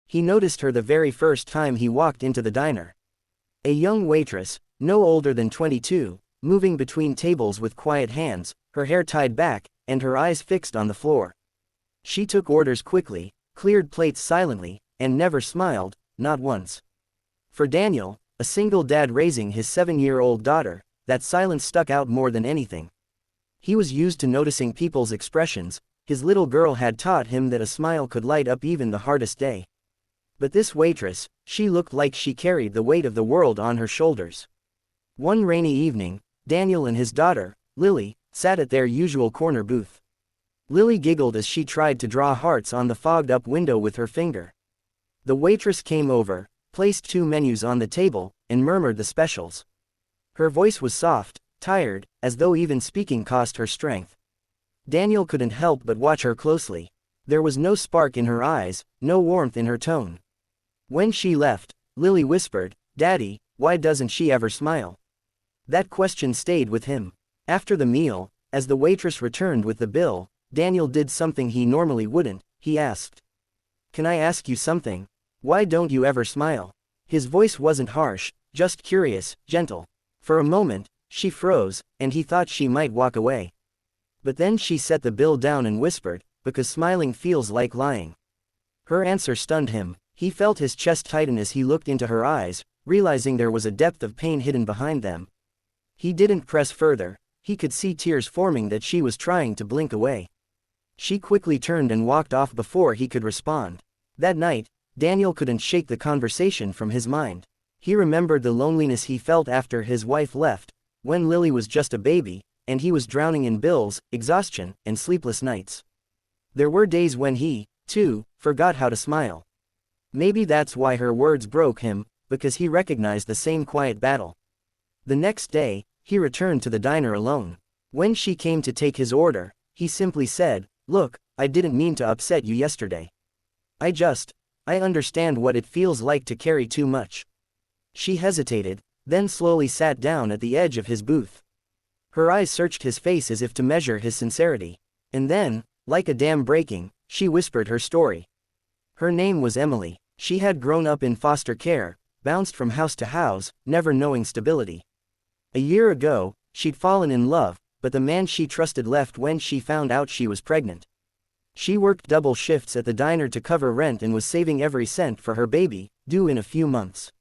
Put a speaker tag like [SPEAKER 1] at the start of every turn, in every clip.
[SPEAKER 1] He noticed her the very first time he walked into the diner. A young waitress, no older than 22, moving between tables with quiet hands, her hair tied back, and her eyes fixed on the floor. She took orders quickly, cleared plates silently, and never smiled, not once. For Daniel, a single dad raising his 7-year-old daughter, that silence stuck out more than anything. He was used to noticing people's expressions. His little girl had taught him that a smile could light up even the hardest day. But this waitress, she looked like she carried the weight of the world on her shoulders. One rainy evening, Daniel and his daughter, Lily, sat at their usual corner booth. Lily giggled as she tried to draw hearts on the fogged-up window with her finger. The waitress came over, placed 2 menus on the table, and murmured the specials. Her voice was soft, tired, as though even speaking cost her strength. Daniel couldn't help but watch her closely. There was no spark in her eyes, no warmth in her tone. When she left, Lily whispered, "Daddy, why doesn't she ever smile?" That question stayed with him. After the meal, as the waitress returned with the bill, Daniel did something he normally wouldn't. He asked, "Can I ask you something? Why don't you ever smile?" His voice wasn't harsh, just curious, gentle. For a moment, she froze, and he thought she might walk away. But then she set the bill down and whispered, "Because smiling feels like lying." Her answer stunned him. He felt his chest tighten as he looked into her eyes, realizing there was a depth of pain hidden behind them. He didn't press further. He could see tears forming that she was trying to blink away. She quickly turned and walked off before he could respond. That night, Daniel couldn't shake the conversation from his mind. He remembered the loneliness he felt after his wife left, when Lily was just a baby, and he was drowning in bills, exhaustion, and sleepless nights. There were days when he, too, forgot how to smile. Maybe that's why her words broke him, because he recognized the same quiet battle. The next day, he returned to the diner alone. When she came to take his order, he simply said, "Look, I didn't mean to upset you yesterday. I understand what it feels like to carry too much." She hesitated, then slowly sat down at the edge of his booth. Her eyes searched his face as if to measure his sincerity. And then, like a dam breaking, she whispered her story. Her name was Emily. She had grown up in foster care, bounced from house to house, never knowing stability. A year ago, she'd fallen in love, but the man she trusted left when she found out she was pregnant. She worked double shifts at the diner to cover rent and was saving every cent for her baby, due in a few months.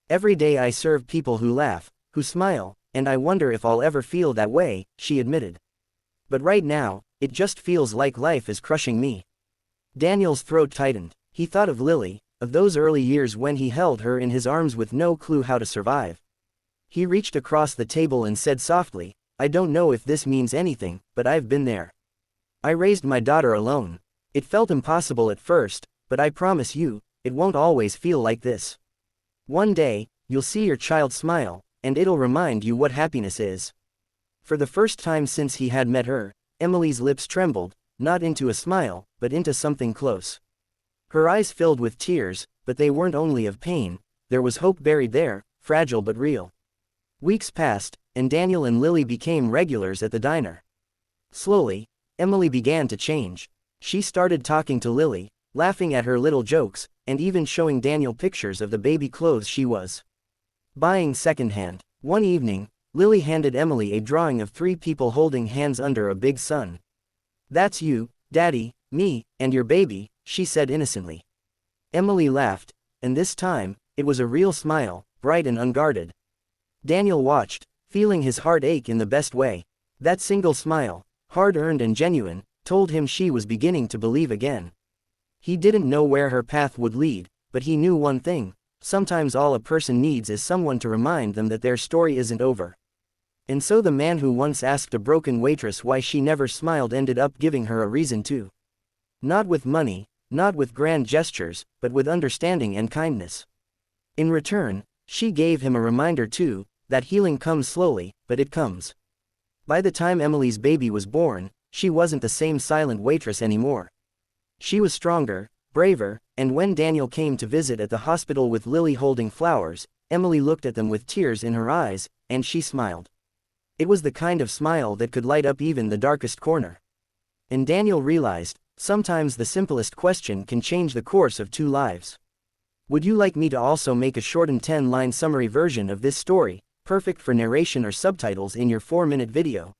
[SPEAKER 1] "Every day I serve people who laugh, who smile, and I wonder if I'll ever feel that way," she admitted. "But right now, it just feels like life is crushing me." Daniel's throat tightened. He thought of Lily, of those early years when he held her in his arms with no clue how to survive. He reached across the table and said softly, "I don't know if this means anything, but I've been there. I raised my daughter alone. It felt impossible at first, but I promise you, it won't always feel like this. One day, you'll see your child smile, and it'll remind you what happiness is." For the first time since he had met her, Emily's lips trembled, not into a smile, but into something close. Her eyes filled with tears, but they weren't only of pain. There was hope buried there, fragile but real. Weeks passed, and Daniel and Lily became regulars at the diner. Slowly, Emily began to change. She started talking to Lily, laughing at her little jokes, and even showing Daniel pictures of the baby clothes she was buying secondhand. One evening, Lily handed Emily a drawing of 3 people holding hands under a big sun. "That's you, Daddy, me, and your baby," she said innocently. Emily laughed, and this time, it was a real smile, bright and unguarded. Daniel watched, feeling his heart ache in the best way. That single smile, hard-earned and genuine, told him she was beginning to believe again. He didn't know where her path would lead, but he knew one thing: sometimes all a person needs is someone to remind them that their story isn't over. And so the man who once asked a broken waitress why she never smiled ended up giving her a reason to. Not with money, not with grand gestures, but with understanding and kindness. In return, she gave him a reminder too, that healing comes slowly, but it comes. By the time Emily's baby was born, she wasn't the same silent waitress anymore. She was stronger, braver, and when Daniel came to visit at the hospital with Lily holding flowers, Emily looked at them with tears in her eyes, and she smiled. It was the kind of smile that could light up even the darkest corner. And Daniel realized, sometimes the simplest question can change the course of 2 lives. Would you like me to also make a shortened 10-line summary version of this story, perfect for narration or subtitles in your 4-minute video?